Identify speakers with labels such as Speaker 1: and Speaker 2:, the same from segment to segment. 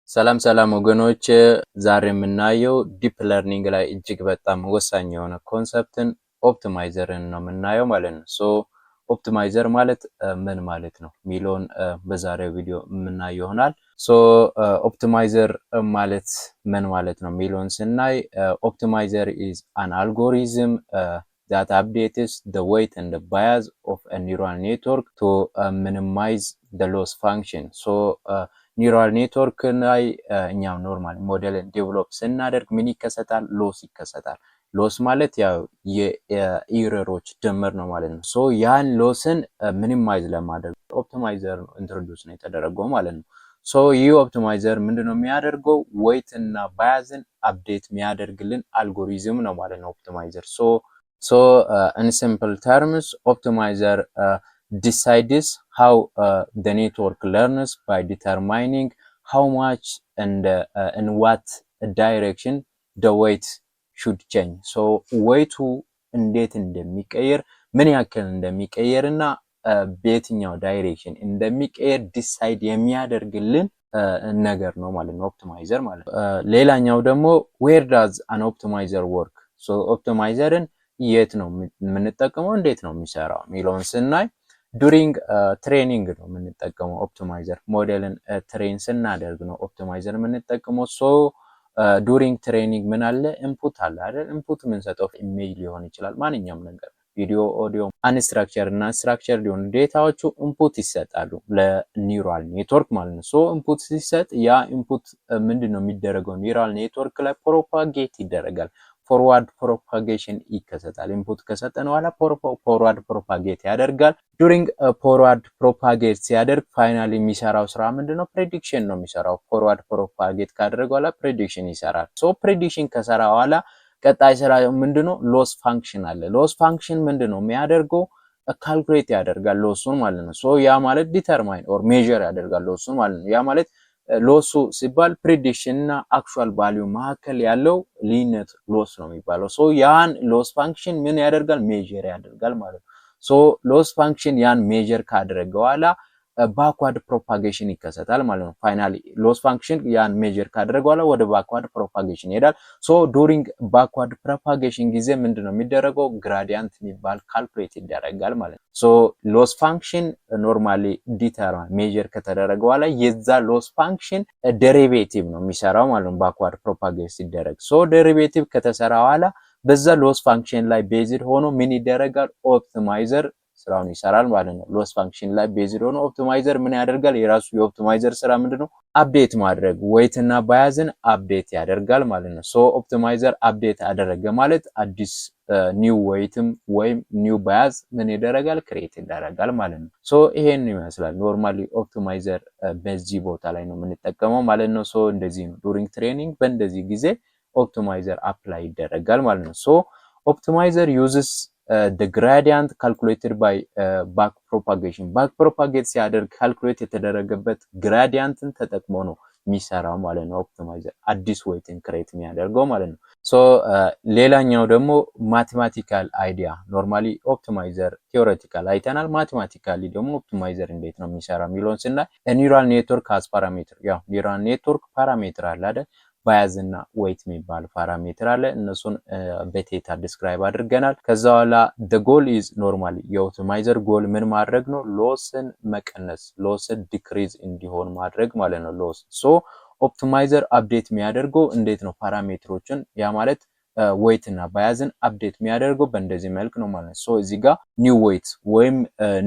Speaker 1: ሰላም ወገኖች ዛሬ የምናየው ዲፕ ለርኒንግ ላይ እጅግ በጣም ወሳኝ የሆነ ኮንሰፕትን ኦፕቲማይዘርን ነው የምናየው ማለት ነው። ሶ ኦፕቲማይዘር ማለት ምን ማለት ነው ሚሊዮን በዛሬው ቪዲዮ የምናየው ይሆናል። ሶ ኦፕቲማይዘር ማለት ምን ማለት ነው ሚሊዮን ስናይ ኦፕቲማይዘር is an algorithm that updates the weight and the bias of a neural network to minimize the loss function. So ኒውራል ኔትወርክ ላይ እኛም ኖርማል ሞዴልን ዴቨሎፕ ስናደርግ ምን ይከሰታል? ሎስ ይከሰታል። ሎስ ማለት ያው የኤረሮች ድምር ነው ማለት ነው። ሶ ያን ሎስን ሚኒማይዝ ለማድረግ ኦፕቲማይዘር ነው ኢንትሮዲዩስ ነው የተደረገው ማለት ነው። ሶ ይህ ኦፕቲማይዘር ምንድነው የሚያደርገው? ዌይት እና ባያዝን አፕዴት የሚያደርግልን አልጎሪዝም ነው ማለት ነው ኦፕቲማይዘር። ሶ in simple terms optimizer decides how the network learns by determining how much and in what direction the weight should change. So weight እንዴት እንደሚቀየር ምን ያክል እንደሚቀየር እና በየትኛው ዳይሬክሽን እንደሚቀየር ዲሳይድ የሚያደርግልን ነገር ነው ማለት ነው ኦፕቲማይዘር ማለት ነው። ሌላኛው ደግሞ where does an optimizer work? So ኦፕቲማይዘርን የት ነው የምንጠቀመው እንዴት ነው የሚሰራው ሚሊዮን ስናይ ዱሪንግ ትሬኒንግ ነው የምንጠቀመው ኦፕቲማይዘር ሞዴልን ትሬን ስናደርግ ነው ኦፕቲማይዘር የምንጠቀመው። ሶ ዱሪንግ ትሬኒንግ ምን አለ ኢንፑት አለ አይደል? ኢንፑት የምንሰጠው ኢሜጅ ሊሆን ይችላል ማንኛውም ነገር ቪዲዮ፣ ኦዲዮ፣ አንስትራክቸር እና ስትራክቸር ሊሆን ዴታዎቹ ኢንፑት ይሰጣሉ ለኒውራል ኔትወርክ ማለት ነው። ሶ ኢንፑት ሲሰጥ ያ ኢንፑት ምንድነው የሚደረገው ኒውራል ኔትወርክ ላይ ፕሮፓጌት ይደረጋል። ፎርዋርድ ፕሮፓጌሽን ይከሰታል። ኢንፑት ከሰጠን በኋላ ፎርዋርድ ፕሮፓጌት ያደርጋል። ዱሪንግ ፎርዋርድ ፕሮፓጌት ሲያደርግ ፋይናሊ የሚሰራው ስራ ምንድነው? ፕሬዲክሽን ነው የሚሰራው። ፎርዋርድ ፕሮፓጌት ካደረገ በኋላ ፕሬዲክሽን ይሰራል። ሶ ፕሬዲክሽን ከሰራ በኋላ ቀጣይ ስራ ምንድነው? ሎስ ፋንክሽን አለ። ሎስ ፋንክሽን ምንድነው የሚያደርገው? ካልኩሌት ያደርጋል ሎሱን ማለት ነው። ሶ ያ ማለት ዲተርማይን ኦር ሜዠር ያደርጋል ሎሱን ማለት ነው። ያ ማለት ሎሱ ሲባል ፕሬዲክሽን እና አክቹዋል ቫልዩ መካከል ያለው ልዩነት ሎስ ነው የሚባለው። ሶ ያን ሎስ ፋንክሽን ምን ያደርጋል? ሜዠር ያደርጋል ማለት ነው። ሶ ሎስ ፋንክሽን ያን ሜዠር ካደረገ በኋላ ባክዋርድ ፕሮፓጌሽን ይከሰታል ማለት ነው። ፋይናሊ ሎስ ፋንክሽን ያን ሜዠር ካደረገ በኋላ ወደ ባክዋርድ ፕሮፓጌሽን ይሄዳል። ሶ ዱሪንግ ባክዋርድ ፕሮፓጌሽን ጊዜ ምንድነው የሚደረገው? ግራዲያንት የሚባል ካልኩሌት ይደረጋል ማለት ነው። ሶ ሎስ ፋንክሽን ኖርማሊ ዲተርማይን ሜዠር ከተደረገ በኋላ የዛ ሎስ ፋንክሽን ዴሪቬቲቭ ነው የሚሰራው ማለት ነው ባክዋርድ ፕሮፓጌት ሲደረግ። ሶ ዴሪቬቲቭ ከተሰራ በኋላ በዛ ሎስ ፋንክሽን ላይ ቤዝድ ሆኖ ምን ይደረጋል? ኦፕቲማይዘር ስራውን ይሰራል ማለት ነው። ሎስ ፋንክሽን ላይ ቤዝድ ሆኖ ኦፕቲማይዘር ምን ያደርጋል? የራሱ የኦፕቲማይዘር ስራ ምንድነው? አፕዴት ማድረግ ዌይት እና ባያዝን አፕዴት ያደርጋል ማለት ነው። ሶ ኦፕቲማይዘር አፕዴት አደረገ ማለት አዲስ ኒው ዌይትም ወይም ኒው ባያዝ ምን ይደረጋል? ክሬት ይደረጋል ማለት ነው። ሶ ይሄን ይመስላል ኖርማሊ ኦፕቲማይዘር በዚህ ቦታ ላይ ነው የምንጠቀመው ማለት ነው። ሶ እንደዚህ ነው ዱሪንግ ትሬኒንግ በእንደዚህ ጊዜ ኦፕቲማይዘር አፕላይ ይደረጋል ማለት ነው። ሶ ኦፕቲማይዘር ዩዝስ the gradient calculated by back propagation back propagate ሲያደርግ ካልኩሌት የተደረገበት ግራዲያንትን ተጠቅሞ ነው የሚሰራው ማለት ነው ኦፕቲማይዘር አዲስ ዌይትን ክሬት የሚያደርገው ማለት ነው። ሶ ሌላኛው ደግሞ ማቴማቲካል አይዲያ ኖርማሊ ኦፕቲማይዘር ቲዮሬቲካል አይተናል። ማቴማቲካሊ ደግሞ ኦፕቲማይዘር እንዴት ነው የሚሰራው የሚለውን ስናይ ኒውራል ኔትወርክ አስ ፓራሜትር ያው ኒውራል ኔትወርክ ፓራሜትር አለ አይደል? ባያዝ እና ዌይት የሚባል ፓራሜትር አለ። እነሱን በቴታ ዲስክራይብ አድርገናል። ከዛ በኋላ the goal is normally የኦፕቲማይዘር ጎል ምን ማድረግ ነው? ሎስን መቀነስ ሎስን ዲክሪዝ እንዲሆን ማድረግ ማለት ነው ሎስ። ሶ ኦፕቲማይዘር አፕዴት የሚያደርገው እንዴት ነው? ፓራሜትሮችን ያ ማለት ዌይት እና ባያዝን አፕዴት የሚያደርገው በእንደዚህ መልክ ነው ማለት ነው። ሶ እዚህ ጋር ኒው ዌይት ወይም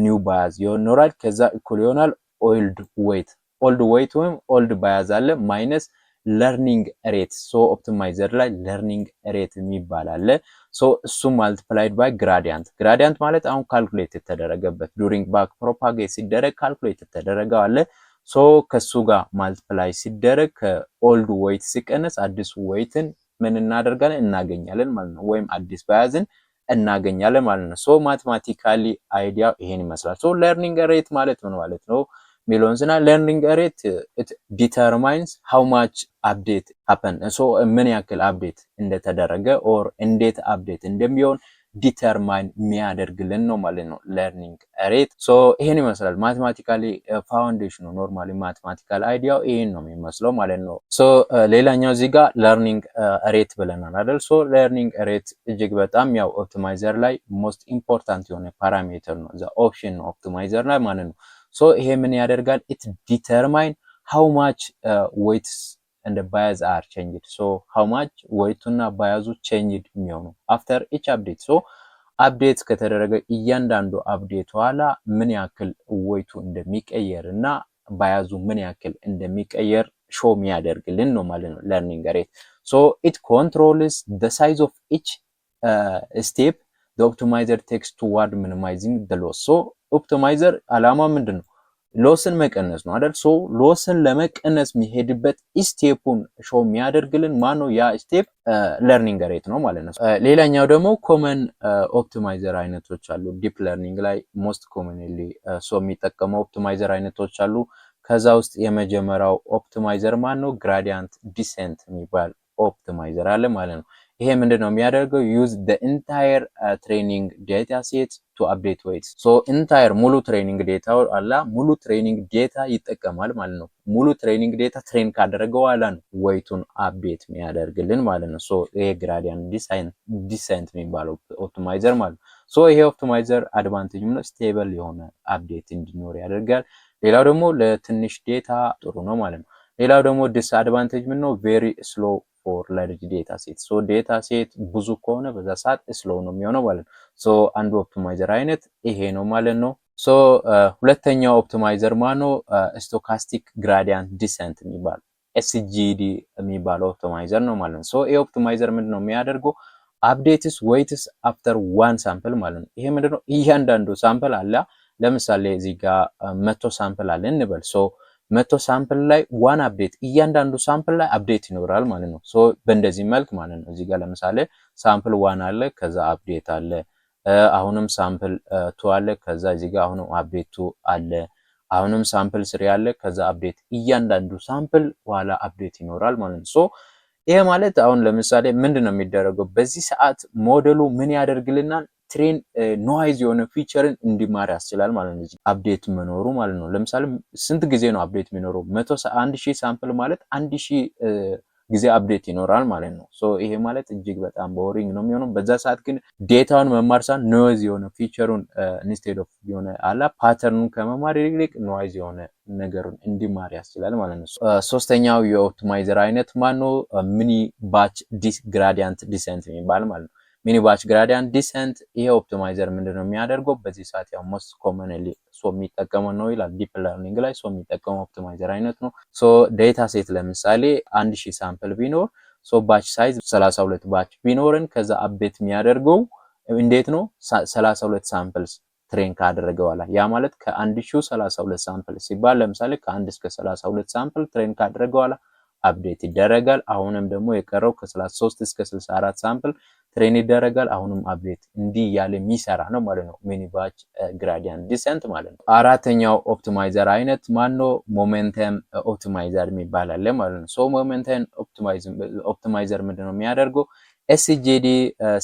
Speaker 1: ኒው ባያዝ ይኖራል። ከዛ እኩል ይሆናል ኦልድ ዌይት ወይም ኦልድ ባያዝ አለ ማይነስ ለርኒንግ ሬት። ሶ ኦፕቲማይዘር ላይ ለርኒንግ ሬት የሚባል አለ። ሶ እሱ ማልቲፕላይድ ባይ ግራዲያንት ማለት አሁን ካልኩሌት የተደረገበት ዱሪንግ ባክ ፕሮፓጌት ሲደረግ ካልኩሌት የተደረገው አለ። ሶ ከሱ ጋር ማልቲፕላይ ሲደረግ ከኦልድ ዌይት ሲቀነስ አዲስ ዌይትን ምን እናደርጋለን? እናገኛለን ማለት ነው። ወይም አዲስ ባያዝን እናገኛለን ማለት ነው። ሶ ማቴማቲካሊ አይዲያ ይሄን ይመስላል። ሶ ለርኒንግ ሬት ማለት ምን ማለት ነው ሚሊዮንስና ለርኒንግ ሬት it determines how much update happen ሶ ምን ያክል አፕዴት እንደተደረገ ኦር እንዴት አፕዴት እንደሚሆን ዲተርማይን የሚያደርግልን ነው ማለት ነው ለርኒንግ ሬት። ሶ ይሄን ይመስላል ማቴማቲካሊ ፋውንዴሽኑ። ኖርማሊ ማቴማቲካል አይዲያው ይሄን ነው የሚመስለው ማለት ነው። ሶ ሌላኛው እዚህ ጋር ለርኒንግ ሬት ብለናል አይደል? ሶ ለርኒንግ ሬት እጅግ በጣም ያው ኦፕቲማይዘር ላይ ሞስት ኢምፖርታንት የሆነ ፓራሜትር ነው፣ ዘ ኦፕሽን ነው ኦፕቲማይዘር ላይ ማለት ነው። ሶ ይሄ ምን ያደርጋል? ኢት ዲተርማይን ሃው ማች ዌይትስ and the bias are changed. So how much weighቱና ባያዙ changed የሚሆኑ after each update. So አፕዴት ከተደረገ እያንዳንዱ አፕዴት ኋላ ምን ያክል ዌይቱ እንደሚቀየር እና ባያዙ ምን ያክል እንደሚቀየር ሾው የሚያደርግልን ነው ማለት ነው ለርኒንግ ሬት። So it controls the size of each step the optimizer takes toward minimizing the loss. So ኦፕቲማይዘር አላማ ምንድነው? ሎስን መቀነስ ነው አይደል? ሶ ሎስን ለመቀነስ የሚሄድበት ስቴፑን ሾው የሚያደርግልን ማነው? ያ ስቴፕ ለርኒንግ ሬት ነው ማለት ነው። ሌላኛው ደግሞ ኮመን ኦፕቲማይዘር አይነቶች አሉ። ዲፕ ለርኒንግ ላይ ሞስት ኮመንሊ ሶ የሚጠቀመው ኦፕቲማይዘር አይነቶች አሉ። ከዛ ውስጥ የመጀመሪያው ኦፕቲማይዘር ማነው? ግራዲያንት ዲሴንት የሚባል ኦፕቲማይዘር አለ ማለት ነው። ይሄ ምንድነው የሚያደርገው? ዩዝ the entire training data set to update weights. so entire ሙሉ ትሬኒንግ ዴታው አላ ሙሉ ትሬኒንግ ዴታ ይጠቀማል ማለት ነው። ሙሉ ትሬኒንግ ዴታ ትሬን ካደረገ በኋላ ነው ዌይቱን አፕዴት የሚያደርግልን ማለት ነው። ሶ ይሄ ግራዲያንት ዲሰንት የሚባለው ኦፕቲማይዘር ማለት ነው። ሶ ይሄ ኦፕቲማይዘር አድቫንቴጅ ነው፣ ስቴብል የሆነ አፕዴት እንዲኖር ያደርጋል። ሌላው ደግሞ ለትንሽ ዴታ ጥሩ ነው ማለት ነው። ሌላው ደግሞ ዲስአድቫንቴጅ ምን ነው? ቬሪ ስሎ ፎር ላርጅ ዴታ ሴት። ሶ ዴታ ሴት ብዙ ከሆነ በዛ ሰዓት ስሎው ነው የሚሆነው ማለት ነው። ሶ አንዱ ኦፕቲማይዘር አይነት ይሄ ነው ማለት ነው። ሶ ሁለተኛው ኦፕቲማይዘር ማነው? ስቶካስቲክ ግራዲያንት ዲሰንት የሚባለው ኤስጂዲ የሚባለው ኦፕቲማይዘር ነው ማለት ነው። ሶ ይሄ ኦፕቲማይዘር ምንድነው የሚያደርገው? አፕዴትስ ዌይትስ አፍተር ዋን ሳምፕል ማለት ነው። ይሄ ምንድነው? እያንዳንዱ ሳምፕል አለ። ለምሳሌ እዚህ ጋር 100 ሳምፕል አለ እንበል። ሶ 100 ሳምፕል ላይ ዋን አፕዴት እያንዳንዱ ሳምፕል ላይ አፕዴት ይኖራል ማለት ነው። ሶ በእንደዚህ መልክ ማለት ነው። እዚህ ጋር ለምሳሌ ሳምፕል ዋን አለ፣ ከዛ አፕዴት አለ። አሁንም ሳምፕል ቱ አለ፣ ከዛ እዚህ ጋር አሁንም አፕዴት ቱ አለ። አሁንም ሳምፕል ስሪ አለ፣ ከዛ አፕዴት። እያንዳንዱ ሳምፕል በኋላ አፕዴት ይኖራል ማለት ነው። ሶ ይሄ ማለት አሁን ለምሳሌ ምንድነው የሚደረገው? በዚህ ሰዓት ሞዴሉ ምን ያደርግልናል? ትሬን ኖይዝ የሆነ ፊቸርን እንዲማር ያስችላል ማለት ነው። አፕዴት መኖሩ ማለት ነው። ለምሳሌ ስንት ጊዜ ነው አፕዴት የሚኖረው? 1000 ሳምፕል ማለት 1000 ጊዜ አፕዴት ይኖራል ማለት ነው። ሶ ይሄ ማለት እጅግ በጣም ቦሪንግ ነው የሚሆነው። በዛ ሰዓት ግን ዴታውን መማር ሳይሆን ኖይዝ የሆነ ፊቸሩን ኢንስቴድ ኦፍ የሆነ አላ ፓተርኑን ከመማር ይልቅ ኖይዝ የሆነ ነገሩን እንዲማር ያስችላል ማለት ነው። ሶስተኛው የኦፕቲማይዘር አይነት ማነው? ሚኒ ባች ግራዲያንት ዲሰንት የሚባል ማለት ነው። ሚኒ ባች ግራዲያንት ዲሰንት ይሄ ኦፕቲማይዘር ምንድነው የሚያደርገው? በዚህ ሰዓት ያው ሞስት ኮመንሊ ሶ የሚጠቀመው ነው ይላል ዲፕ ለርኒንግ ላይ ሶ የሚጠቀመው ኦፕቲማይዘር አይነት ነው። ሶ ዴታ ሴት ለምሳሌ 1000 ሳምፕል ቢኖር ሶ ባች ሳይዝ 32 ባች ቢኖርን ከዛ አፕዴት የሚያደርገው እንዴት ነው? 32 ሳምፕልስ ትሬን ካደረገ በኋላ ያ ማለት ከ1032 ሳምፕል ሲባል ለምሳሌ ከ1 እስከ 32 ሳምፕል ትሬን ካደረገ በኋላ አፕዴት ይደረጋል። አሁንም ደግሞ የቀረው ከ33 እስከ 64 ሳምፕል ትሬን ይደረጋል። አሁንም አፕዴት እንዲህ ያለ የሚሰራ ነው ማለት ነው ሚኒ ባች ግራዲያንት ዲሰንት ማለት ነው። አራተኛው ኦፕቲማይዘር አይነት ማነው? ሞሜንተም ኦፕቲማይዘር የሚባል አለ ማለት ነው። ሶ ሞሜንተም ኦፕቲማይዘር ምንድነው የሚያደርገው? ኤስጂዲ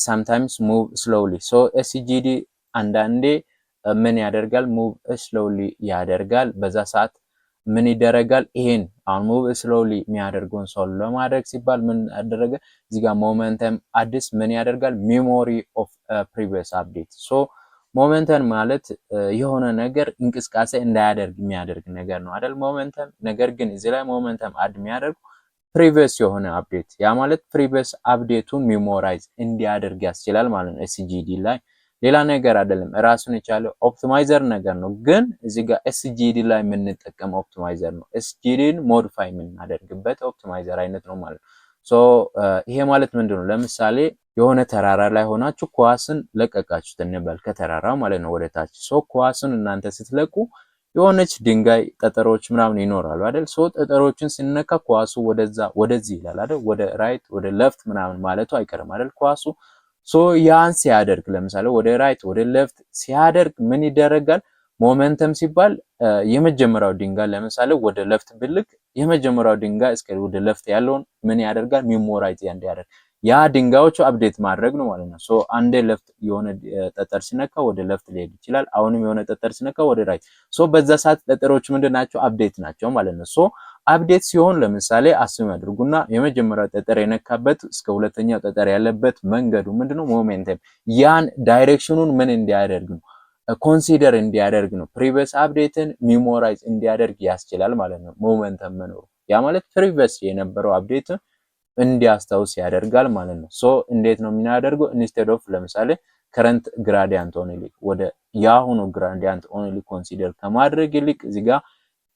Speaker 1: sometimes move slowly። ሶ ኤስጂዲ አንዳንዴ ምን ያደርጋል? ሙቭ ስሎሊ ያደርጋል። በዛ ሰዓት ምን ይደረጋል? ይሄን አሁን ሙቭ ስሎሊ የሚያደርገውን ሶልቭ ለማድረግ ሲባል ምን አደረገ? እዚህ ጋር ሞመንተም አዲስ ምን ያደርጋል? ሜሞሪ ኦፍ ፕሪቪየስ አፕዴት። ሶ ሞመንተም ማለት የሆነ ነገር እንቅስቃሴ እንዳያደርግ የሚያደርግ ነገር ነው አይደል? ሞመንተም። ነገር ግን እዚህ ላይ ሞመንተም አድ የሚያደርግ ፕሪቪየስ የሆነ አፕዴት፣ ያ ማለት ፕሪቪየስ አፕዴቱን ሜሞራይዝ እንዲያደርግ ያስችላል ማለት ነው ኤስጂዲ ላይ። ሌላ ነገር አይደለም፣ ራሱን የቻለ ኦፕቲማይዘር ነገር ነው። ግን እዚህ ጋር ኤስጂዲ ላይ የምንጠቀመው ኦፕቲማይዘር ነው። ኤስጂዲን ሞዲፋይ የምናደርግበት ኦፕቲማይዘር አይነት ነው ማለት ነው። ሶ ይሄ ማለት ምንድነው? ለምሳሌ የሆነ ተራራ ላይ ሆናችሁ ኳስን ለቀቃችሁት እንበል፣ ከተራራው ማለት ነው ወደ ታች። ሶ ኳስን እናንተ ስትለቁ የሆነች ድንጋይ ጠጠሮች ምናምን ይኖራሉ አይደል? ሶ ጠጠሮችን ሲነካ ኳሱ ወደዚህ ይላል አይደል? ወደ ራይት ወደ ሌፍት ምናምን ማለቱ አይቀርም አይደል? ኳሱ ሶ ያን ሲያደርግ ለምሳሌ ወደ ራይት ወደ ሌፍት ሲያደርግ ምን ይደረጋል? ሞመንተም ሲባል የመጀመሪያው ድንጋይ ለምሳሌ ወደ ሌፍት ብልክ የመጀመሪያው ድንጋይ እስከ ወደ ሌፍት ያለውን ምን ያደርጋል? ሜሞራይዝ እንዲያደርግ ያ ድንጋዮቹ አፕዴት ማድረግ ነው ማለት ነው። ሶ አንዴ ለፍት የሆነ ጠጠር ሲነካ ወደ ለፍት ሊሄድ ይችላል። አሁንም የሆነ ጠጠር ሲነካ ወደ ራይት። ሶ በዛ ሰዓት ጠጠሮች ምንድን ናቸው? አፕዴት ናቸው ማለት ነው። ሶ አፕዴት ሲሆን ለምሳሌ አስም ያድርጉና የመጀመሪያው ጠጠር የነካበት እስከ ሁለተኛው ጠጠር ያለበት መንገዱ ምንድነው? ሞሜንተም ያን ዳይሬክሽኑን ምን እንዲያደርግ ነው? ኮንሲደር እንዲያደርግ ነው። ፕሪቪየስ አፕዴትን ሚሞራይዝ እንዲያደርግ ያስችላል ማለት ነው ሞመንተም መኖሩ። ያ ማለት ፕሪቪየስ የነበረው አፕዴት እንዲያስታውስ ያደርጋል ማለት ነው። ሶ እንዴት ነው የሚያደርገው? ኢንስቴድ ኦፍ ለምሳሌ ከረንት ግራዲያንት ኦንሊ ወደ ያሁኑ ግራዲያንት ኦንሊ ኮንሲደር ከማድረግ ይልቅ እዚህ ጋር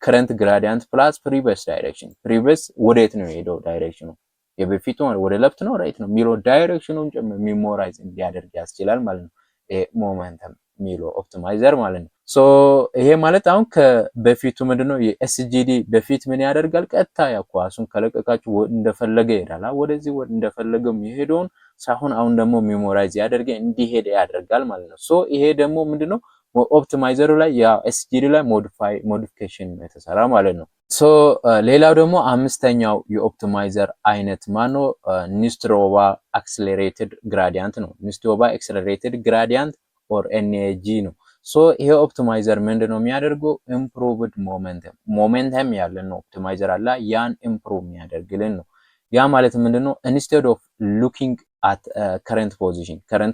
Speaker 1: ከረንት ግራዲያንት ፕላስ ፕሪቪየስ ዳይሬክሽን፣ ፕሪቪየስ ወዴት ነው የሄደው ዳይሬክሽኑ የበፊቱ ወደ ሌፍት ነው ራይት ነው የሚለው ዳይሬክሽኑን ጭምር ሚሞራይዝ እንዲያደርግ ያስችላል ማለት ነው። ሞመንተም የሚለው ኦፕቲማይዘር ማለት ነው። ሶ ይሄ ማለት አሁን ከበፊቱ ምንድነው የኤስጂዲ በፊት ምን ያደርጋል? ቀጥታ ኳሱን ከለቀቃችሁ እንደፈለገ ይሄዳል። ወደዚህ እንደፈለገው የሚሄደውን ሳይሆን አሁን ደግሞ ሚሞራይዝ ያደርገ እንዲሄድ ያደርጋል ማለት ነው። ሶ ይሄ ደግሞ ምንድነው ኦፕቲማይዘሩ ላይ ያ ኤስጂዲ ላይ ሞዲፊኬሽን የተሰራ ማለት ነው። ሶ ሌላው ደግሞ አምስተኛው የኦፕቲማይዘር አይነት ማነው? ኒውስትሮባ አክሰለሬትድ ግራዲያንት ነው። ኒውስትሮባ አክሰለሬትድ ግራዲያንት ኦር ኤንኤጂ ነው። ሶ ይሄ ኦፕቲማይዘር ምንድነው የሚያደርገው? ኢምፕሩቭድ ሞሜንተም ያለን ነው ኦፕቲማይዘር አለ ያን ኢምፕሩቭ የሚያደርግልን ነው። ያ ማለት ምንድነው? ኢንስቴድ ኦፍ ሉኪንግ አት ከረንት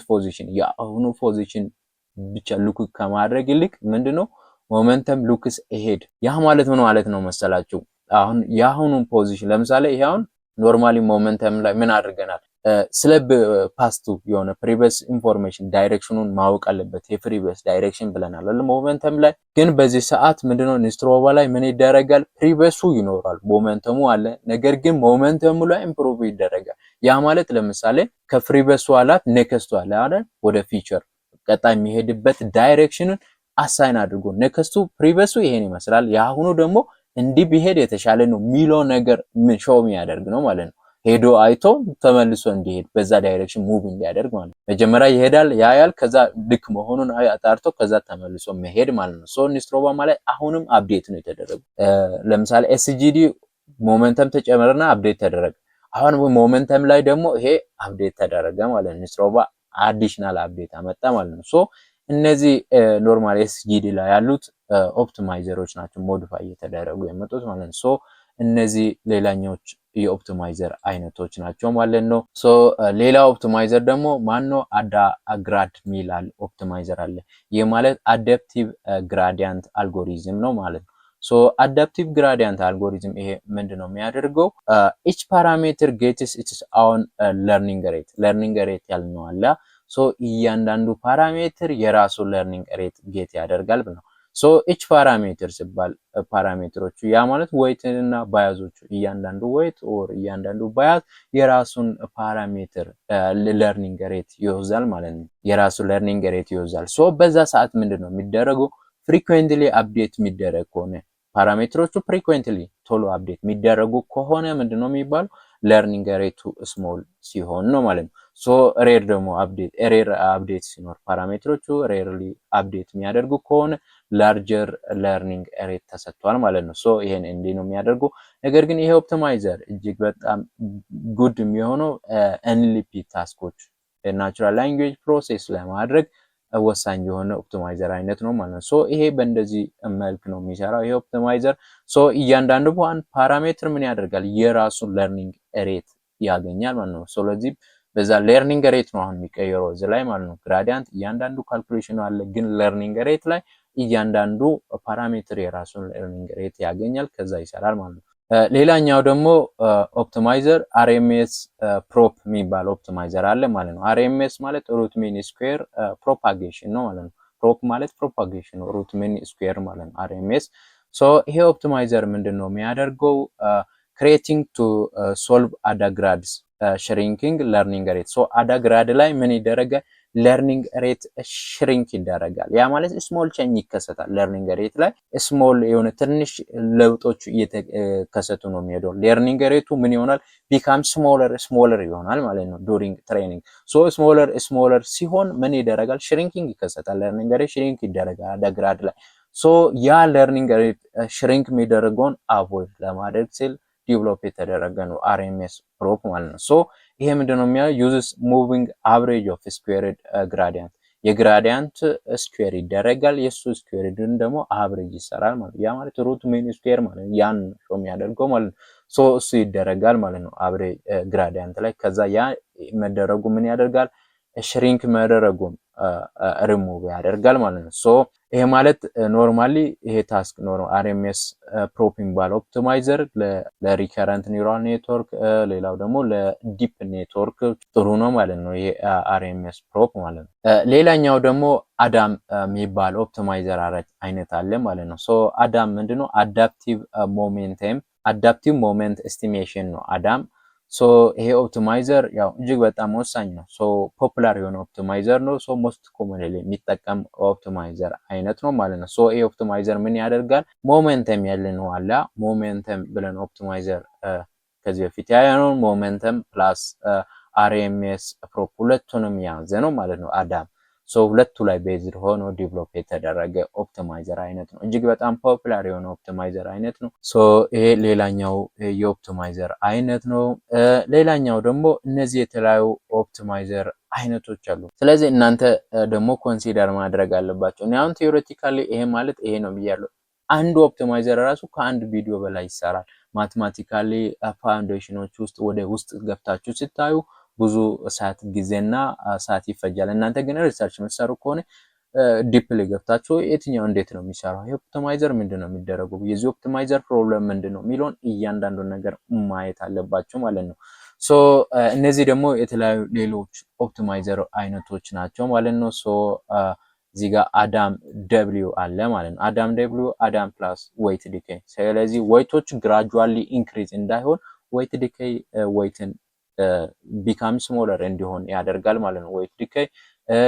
Speaker 1: ፖዚሽን የአሁኑ ፖዚሽን ብቻ ሉክ ከማድረግ ይልቅ ምንድነው ሞመንተም ሉክስ አሄድ። ያ ማለት ምን ማለት ነው መሰላችሁ? አሁን የአሁኑን ፖዚሽን ለምሳሌ ይሄ አሁን ኖርማሊ ሞመንተም ላይ ምን አድርገናል? ስለ ፓስቱ የሆነ ፕሪቪየስ ኢንፎርሜሽን ዳይሬክሽኑን ማወቅ አለበት የፕሪቪየስ ዳይሬክሽን ብለናል አይደል? ሞመንተም ላይ ግን በዚህ ሰዓት ምንድነው ኒውስትሮባ ላይ ምን ይደረጋል? ፕሪቪየሱ ይኖራል ሞመንተሙ አለ፣ ነገር ግን ሞመንተሙ ላይ ኢምፕሩቭ ይደረጋል። ያ ማለት ለምሳሌ ከፕሪቪየሱ አላት ኔክስቱ አለ አይደል? ወደ ፊቸር ቀጣይ የሚሄድበት ዳይሬክሽንን አሳይን አድርጎ ኔክስቱ ፕሪቪየሱ ይሄን ይመስላል፣ የአሁኑ ደግሞ እንዲህ ቢሄድ የተሻለ ነው የሚለው ነገር ምን ሾው የሚያደርግ ነው ማለት ነው። ሄዶ አይቶ ተመልሶ እንዲሄድ በዛ ዳይሬክሽን ሙቭ እንዲያደርግ ማለት ነው። መጀመሪያ ይሄዳል ያያል፣ ከዛ ልክ መሆኑን አጣርቶ ከዛ ተመልሶ መሄድ ማለት ነው። ሶ ኒውስትሮባ ማለት አሁንም አፕዴት ነው የተደረገው። ለምሳሌ ኤስጂዲ ሞመንተም ተጨመረና አፕዴት ተደረገ። አሁን ሞመንተም ላይ ደግሞ ይሄ አፕዴት ተደረገ ማለት ነው። ኒውስትሮባ አዲሽናል አፕዴት አመጣ ማለት ነው። ሶ እነዚህ ኖርማል ኤስጂዲ ላይ ያሉት ኦፕቲማይዘሮች ናቸው ሞዲፋይ እየተደረጉ የመጡት ማለት ነው። ሶ እነዚህ ሌላኞች የኦፕቲማይዘር አይነቶች ናቸው ማለት ነው። ሶ ሌላ ኦፕቲማይዘር ደግሞ ማነው? አዳግራድ ሚላል ኦፕቲማይዘር አለ። ይህ ማለት አዳፕቲቭ ግራዲያንት አልጎሪዝም ነው ማለት ነው። ሶ አዳፕቲቭ ግራዲያንት አልጎሪዝም ይሄ ምንድነው የሚያደርገው? ኢች ፓራሜትር ጌትስ ኢትስ ኦውን ለርኒንግ ሬት ያልነው አለ። ሶ እያንዳንዱ ፓራሜትር የራሱ ለርኒንግ ሬት ጌት ያደርጋል ብለው ሶ ኢች ፓራሜትር ሲባል ፓራሜትሮቹ ያ ማለት ዌይት እና ባያዞቹ እያንዳንዱ ዌይት ኦር እያንዳንዱ ባያዝ የራሱን ፓራሜትር ለርኒንግ ሬት ይወዛል ማለት ነው። የራሱ ለርኒንግ ሬት ይወዛል። ሶ በዛ ሰዓት ምንድነው የሚደረገው? ፍሪኩዌንትሊ አፕዴት የሚደረግ ከሆነ ፓራሜትሮቹ ፍሪኩዌንትሊ ቶሎ አፕዴት የሚደረጉ ከሆነ ምንድነው የሚባለው? ለርኒንግ ሬቱ ስሞል ሲሆን ነው ማለት ነው። ሶ ሬር ደግሞ አፕዴት ሲኖር ፓራሜትሮቹ ሬርሊ አፕዴት የሚያደርጉ ከሆነ ላርጀር ለርኒንግ ሬት ተሰጥቷል ማለት ነው። ሶ ይሄን እንዲህ ነው የሚያደርጉ። ነገር ግን ይሄ ኦፕቲማይዘር እጅግ በጣም ጉድ የሚሆነው ኤንኤልፒ ታስኮች ናቹራል ላንጉዌጅ ፕሮሴስ ለማድረግ ወሳኝ የሆነ ኦፕቲማይዘር አይነት ነው ማለት ነው። ሶ ይሄ በእንደዚህ መልክ ነው የሚሰራው ይሄ ኦፕቲማይዘር። ሶ እያንዳንዱ ፓራሜትር ምን ያደርጋል? የራሱን ለርኒንግ ሬት ያገኛል ማለት ነው። ስለዚህ በዛ ለርኒንግ ሬት ነው አሁን የሚቀየረው እዚህ ላይ ማለት ነው። ግራዲያንት እያንዳንዱ ካልኩሌሽን አለ፣ ግን ለርኒንግ ሬት ላይ እያንዳንዱ ፓራሜትር የራሱን ለርኒንግ ሬት ያገኛል፣ ከዛ ይሰራል ማለት ነው። ሌላኛው ደግሞ ኦፕቲማይዘር አርኤምኤስ ፕሮፕ የሚባል ኦፕቲማይዘር አለ ማለት ነው። አርኤምኤስ ማለት ሩት ሚን ስኩዌር ፕሮፓጌሽን ነው ማለት ነው። ፕሮፕ ማለት ፕሮፓጌሽን ነው፣ ሩት ሚን ስኩዌር ማለት ነው አርኤምኤስ። ሶ ይሄ ኦፕቲማይዘር ምንድነው የሚያደርገው? ክሬቲንግ ቱ ሶልቭ አዳግራድስ ሽሪንኪንግ ለርኒንግ ሬት። ሶ አዳግራድ ላይ ምን ይደረጋል? ለርኒንግ ሬት ሽሪንክ ይደረጋል። ያ ማለት ስሞል ቼንጅ ይከሰታል። ለርኒንግ ሬት ላይ ስሞል የሆነ ትንሽ ለውጦች እየተከሰቱ ነው የሚሄደው። ለርኒንግ ሬቱ ምን ይሆናል? ቢካም ስሞለር ይሆናል ማለት ነው ዱሪንግ ትሬኒንግ። ሶ ስሞለር ሲሆን ምን ይደረጋል? ሽሪንኪንግ ይከሰታል። ለርኒንግ ሬት ሽሪንክ ይደረጋል አዳግራድ ላይ። ሶ ያ ለርኒንግ ሬት ሽሪንክ የሚደረገውን አቮይድ ለማድረግ ሲል ዲቨሎፕ የተደረገ ነው RMS ፕሮፕ ማለት ነው። ሶ ይሄ ምንድነው የሚያለው ዩዝስ ሙቪንግ አቨሬጅ ኦፍ ስኩዌርድ ግራዲያንት የግራዲያንት ስኩዌር ይደረጋል የሱ ስኩዌርን ደግሞ አቨሬጅ ይሰራል ማለት ያ ማለት ሩት ሚን ስኩዌር ማለት ያን ሾው የሚያደርገው ማለት ነው። ሶ እሱ ይደረጋል ማለት ነው አቨሬጅ ግራዲያንት ላይ ከዛ ያ መደረጉ ምን ያደርጋል ሽሪንክ መደረጉን ሪሙቭ ያደርጋል ማለት ነው። ሶ ይሄ ማለት ኖርማሊ ይሄ ታስክ RMS ፕሮፕ የሚባል ኦፕቲማይዘር ለሪከረንት ኒውራል ኔትወርክ ሌላው ደግሞ ለዲፕ ኔትወርክ ጥሩ ነው ማለት ነው። ይሄ RMS ፕሮፕ ማለት ነው። ሌላኛው ደግሞ አዳም የሚባል ኦፕቲማይዘር አይነት አለ ማለት ነው። ሶ አዳም ምንድነው አዳፕቲቭ ሞመንት ኤስቲሜሽን ነው አዳም። ሶ ይሄ ኦፕቲማይዘር ያው እጅግ በጣም ወሳኝ ነው። ሶ ፖፑላር የሆነ ኦፕቲማይዘር ነው። ሶ ሞስት ኮመንሊ የሚጠቀም ኦፕቲማይዘር አይነት ነው ማለት ነው። ሶ ይሄ ኦፕቲማይዘር ምን ያደርጋል ሞሜንተም ያለነው አለ ሞሜንተም ብለን ኦፕቲማይዘር ከዚህ በፊት ያየነው ሞሜንተም ፕላስ RMS ፕሮፕ ሁለቱንም የያዘ ነው ማለት ነው አዳም። ሶ ሁለቱ ላይ ቤዝድ ሆኖ ዲቨሎፕ የተደረገ ኦፕቲማይዘር አይነት ነው። እጅግ በጣም ፖፑላር የሆነ ኦፕቲማይዘር አይነት ነው። ሶ ይሄ ሌላኛው የኦፕቲማይዘር አይነት ነው። ሌላኛው ደግሞ እነዚህ የተለያዩ ኦፕቲማይዘር አይነቶች አሉ። ስለዚህ እናንተ ደግሞ ኮንሲደር ማድረግ አለባቸው። እኔ አሁን ቴዎሬቲካሊ ይሄ ማለት ይሄ ነው ብያለሁ። አንዱ ኦፕቲማይዘር ራሱ ከአንድ ቪዲዮ በላይ ይሰራል። ማቴማቲካሊ ፋውንዴሽኖች ውስጥ ወደ ውስጥ ገብታችሁ ስታዩ ብዙ ሰዓት ጊዜና ሰዓት ይፈጃል። እናንተ ግን ሪሰርች የምትሰሩ ከሆነ ዲፕሊ ገብታችሁ የትኛው እንዴት ነው የሚሰራው ይሄ ኦፕቲማይዘር ምንድነው የሚደረገው የዚህ ኦፕቲማይዘር ፕሮብለም ምንድነው የሚለውን እያንዳንዱን ነገር ማየት አለባችሁ ማለት ነው። ሶ እነዚህ ደግሞ የተለያዩ ሌሎች ኦፕቲማይዘር አይነቶች ናቸው ማለት ነው። ሶ እዚህ ጋር አዳም ደብሊው አለ ማለት ነው። አዳም ደብሊው አዳም ፕላስ ዌይት ዲኬይ። ስለዚህ ዌይቶች ግራጁዋሊ ኢንክሪዝ እንዳይሆን ዌይት ዲኬይ ዌይትን ቢካም ስሞለር እንዲሆን ያደርጋል ማለት ነው ዌይት ዲኬይ።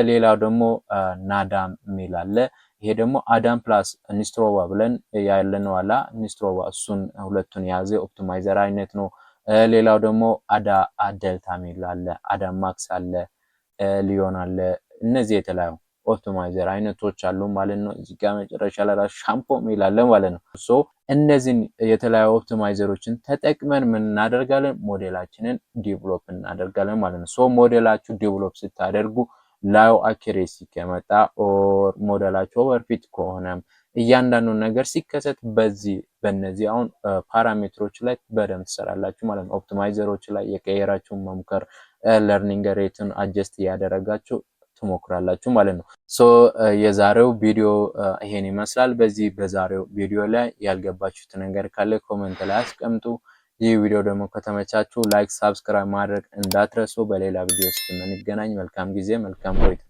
Speaker 1: ሌላው ደግሞ ናዳም የሚል አለ። ይሄ ደግሞ አዳም ፕላስ ኒስትሮቫ ብለን ያለነው አላ ኒስትሮቫ እሱን ሁለቱን የያዘ ኦፕቲማይዘር አይነት ነው። ሌላው ደግሞ አደልታ የሚል አለ። አዳም ማክስ አለ፣ ሊዮን አለ። እነዚህ የተለያዩ ኦፕቲማይዘር አይነቶች አሉ ማለት ነው። እዚህ ጋር መጨረሻ ላይ ራሱ ሻምፖ የሚል አለ ማለት ነው። ሶ እነዚህን የተለያዩ ኦፕቲማይዘሮችን ተጠቅመን ምን እናደርጋለን ሞዴላችንን ዲቨሎፕ እናደርጋለን ማለት ነው። ሶ ሞዴላችሁ ዲቨሎፕ ስታደርጉ ላው አኪሬሲ ከመጣ ኦር ሞዴላችሁ ኦቨርፊት ከሆነም እያንዳንዱን ነገር ሲከሰት በእነዚህ አሁን ፓራሜትሮች ላይ በደንብ ትሰራላችሁ ማለት ነው። ኦፕቲማይዘሮች ላይ የቀየራችሁ መምከር ለርኒንግ ሬትን አጀስት ያደረጋችሁ ትሞክራላችሁ ማለት ነው። ሶ የዛሬው ቪዲዮ ይሄን ይመስላል። በዛሬው ቪዲዮ ላይ ያልገባችሁት ነገር ካለ ኮሜንት ላይ አስቀምጡ። ይህ ቪዲዮ ደግሞ ከተመቻችሁ ላይክ፣ ሳብስክራይብ ማድረግ እንዳትረሱ። በሌላ ቪዲዮ እስከምንገናኝ መልካም ጊዜ፣ መልካም ቆይታ።